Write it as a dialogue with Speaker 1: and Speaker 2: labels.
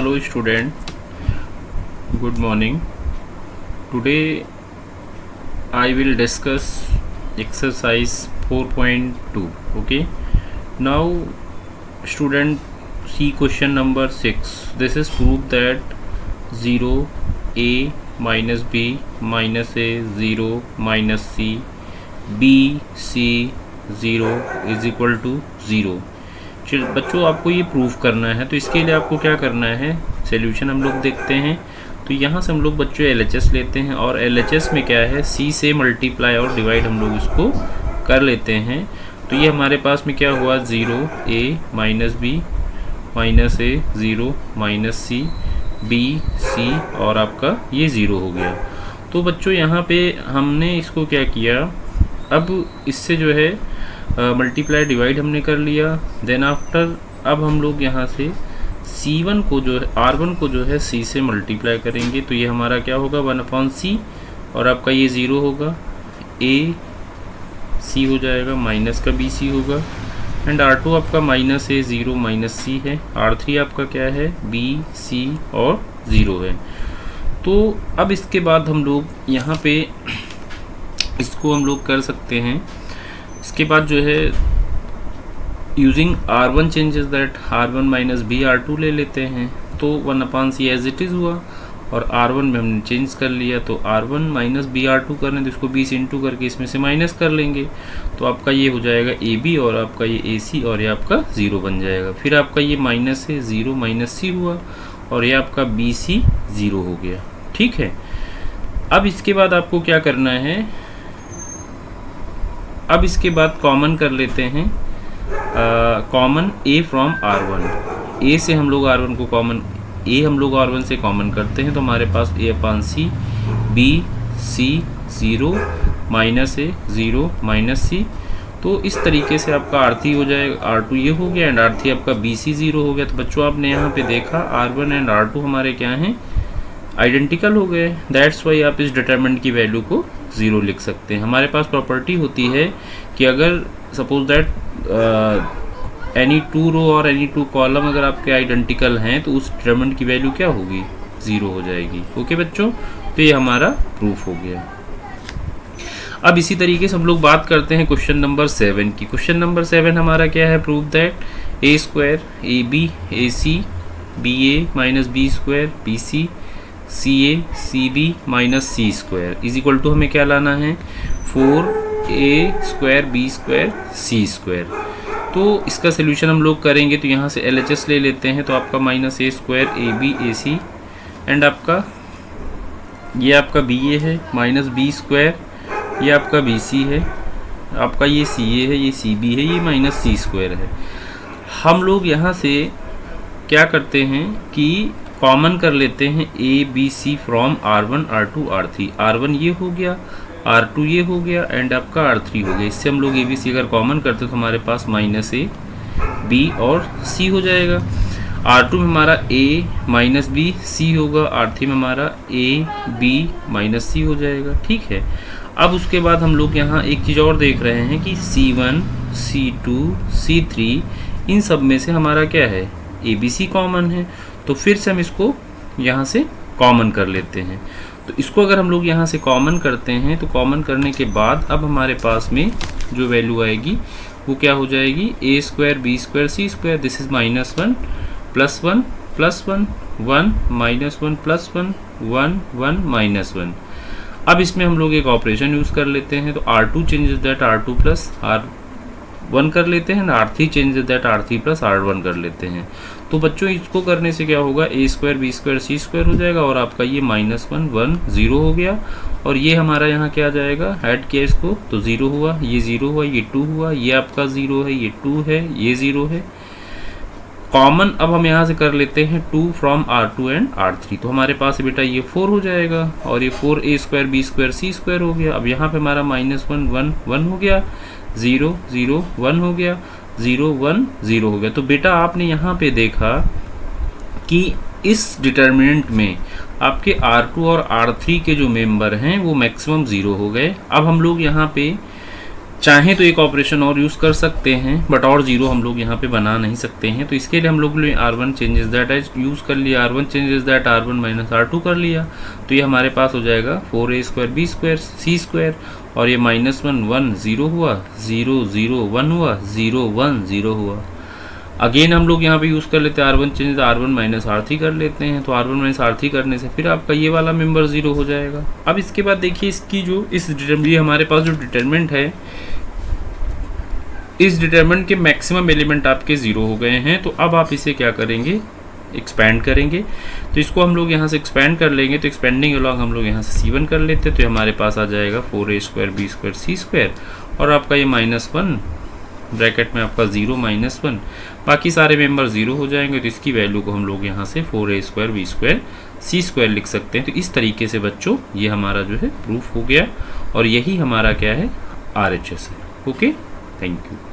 Speaker 1: Hello student, good morning. Today I will discuss exercise 4.2. Okay, now student, see question number 6. This is proof that 0 a minus b minus a 0 minus c b c 0 is equal to 0. बच्चों आपको ये proof करना है, तो इसके लिए आपको क्या करना है, सॉल्यूशन हम लोग देखते हैं। तो यहाँ से हम लोग बच्चों LHS लेते हैं और LHS में क्या है, C से मल्टीप्लाई और डिवाइड हम लोग इसको कर लेते हैं। तो ये हमारे पास में क्या हुआ, 0 a minus B minus a 0 minus c b c और आपका ये 0 हो गया। तो बच्चों यहाँ पे हमने इसको क्या किया, अब इससे जो है मल्टीप्लाई डिवाइड हमने कर लिया। देन आफ्टर अब हम लोग यहाँ से C1 को जो है R1 को जो है C से मल्टीप्लाई करेंगे। तो ये हमारा क्या होगा, 1/c और आपका ये 0 होगा, a c हो जाएगा, माइनस का b c होगा एंड R2 आपका माइनस a 0 माइनस c है, R3 आपका क्या है, b c और 0 है। तो अब इसके बाद हम लोग यहाँ पे इसको हम लोग कर सकते हैं। इसके बाद जो है using R1 changes that R1 minus B R2 ले लेते हैं। तो 1/c एज इट इज़ हुआ और R1 में हमने चेंज कर लिया। तो R1 माइनस बी R2 करने तो इसको 20 इंटू करके इसमें से माइनस कर लेंगे। तो आपका ये हो जाएगा AB और आपका ये AC और ये आपका 0 बन जाएगा। फिर आपका ये माइनस से 0 माइनस C हुआ और ये आपका BC 0 हो गया। ठीक है, अब इसके बाद आपको क्या करना है, अब इसके बाद कॉमन कर लेते हैं, common A from R1। A से हम लोग R1 को कॉमन, A हम लोग R1 से कॉमन करते हैं तो हमारे पास A/C B C 0 minus A 0 minus C। तो इस तरीके से आपका R3 हो जाएगा, R2 ये हो गया एंड R3 आपका BC 0 हो गया। तो बच्चों आपने यहाँ पे देखा R1 एंड R2 हमारे क्या हैं, आइडेंटिकल हो गए। दैट्स वाई आप इस डिटरमिनेंट की वैल्यू को 0 लिख सकते हैं। हमारे पास प्रॉपर्टी होती है कि अगर सपोज दैट एनी 2 रो और एनी 2 कॉलम अगर आपके आइडेंटिकल हैं तो उस डिटरमिनेंट की वैल्यू क्या होगी, 0 हो जाएगी। ओके बच्चों, तो ये हमारा प्रूफ हो गया। अब इसी तरीके से हम लोग बात करते हैं क्वेश्चन नंबर 7 की। क्वेश्चन नंबर 7 हमारा क्या है, proof that a square AB AC BA minus B square BC CA CB minus C square is equal to हमें क्या लाना है, 4a square B square C square. तो इसका सोल्यूशन हम लोग करेंगे तो यहाँ से LHS ले लेते हैं। तो आपका minus a square AB AC and आपका ये आपका BA है, माइनस B स्क्वायर ये आपका BC है, आपका ये CA है, ये CB है, ये माइनस C स्क्वायर है। हम लोग यहाँ से क्या करते हैं कि कॉमन कर लेते हैं A B C from R1 R2 R3। R1 ये हो गया, R2 ये हो गया एंड आपका R3 हो गया। इससे हम लोग A B C अगर कॉमन करते तो हमारे पास माइनस A B और C हो जाएगा। R2 में हमारा A माइनस B C होगा, R3 में हमारा A B माइनस C हो जाएगा। ठीक है, अब उसके बाद हम लोग यहाँ एक चीज़ और देख रहे हैं कि C1 C2 C3 इन सब में से हमारा क्या है, ABC कॉमन है। तो फिर से हम इसको यहाँ से कॉमन कर लेते हैं। तो इसको अगर हम लोग यहाँ से कॉमन करते हैं तो कॉमन करने के बाद अब हमारे पास में जो वैल्यू आएगी वो क्या हो जाएगी, a square B square C square, this is -1 +1 +1 1 -1 +1 1 1 -1। अब इसमें हम लोग एक ऑपरेशन यूज़ कर लेते हैं। तो R2 changes that R2 plus R1 कर लेते हैं, R3 changes that R3 plus R1 कर लेते हैं। तो बच्चों इसको करने से क्या होगा, a square B square C square हो जाएगा और आपका ये -1 1 0 हो गया और ये हमारा यहाँ क्या आ जाएगा, ऐड किया इसको तो 0 हुआ, ये 0 हुआ, ये 2 हुआ, ये आपका 0 है, ये 2 है, ये 0 है। कॉमन अब हम यहाँ से कर लेते हैं 2 फ्रॉम R2 एंड R3। तो हमारे पास बेटा ये 4 हो जाएगा और ये 4a square B square C square हो गया। अब यहाँ पे हमारा -1 1 1 हो गया, 0 0 1 हो गया, 0 1 0 हो गया। तो बेटा आपने यहाँ पे देखा कि इस डिटरमिनेंट में आपके R2 और R3 के जो मेंबर हैं वो मैक्सिमम 0 हो गए। अब हम लोग यहाँ पे चाहें तो एक ऑपरेशन और यूज़ कर सकते हैं, बट और जीरो हम लोग यहाँ पे बना नहीं सकते हैं। तो इसके लिए हम लोग ने R1 changes that as use कर लिया, R1 changes that R1 minus R2 कर लिया। तो ये हमारे पास हो जाएगा 4a स्क्वायर बी स्क्वायर सी स्क्वायर, और ये -1 1 0 हुआ, 0 0 1 हुआ, 0 1 0 हुआ। अगेन हम लोग यहाँ पे यूज़ कर लेते हैं R1 changes R1 minus R3 कर लेते हैं। तो R1 माइनस R3 करने से फिर आपका ये वाला मेंबर 0 हो जाएगा। अब इसके बाद देखिए इसकी जो ये हमारे पास जो डिटरमिनेंट है, इस डिटरमिनेंट के मैक्सिमम एलिमेंट आपके 0 हो गए हैं। तो अब आप इसे क्या करेंगे, एक्सपैंड करेंगे। तो इसको हम लोग यहाँ से एक्सपैंड कर लेंगे। तो एक्सपेंडिंग अलॉन्ग हम लोग यहाँ से C1 कर लेते हैं। तो हमारे पास आ जाएगा 4a स्क्वायर बी स्क्वायर सी स्क्वायर, और आपका ये -1 ब्रैकेट में आपका 0 -1, बाकी सारे मेंबर 0 हो जाएंगे। तो इसकी वैल्यू को हम लोग यहाँ से 4a स्क्वायर बी स्क्वायर सी स्क्वायर लिख सकते हैं। तो इस तरीके से बच्चों ये हमारा जो है प्रूफ हो गया, और यही हमारा क्या है, RHS है। Okay, thank you.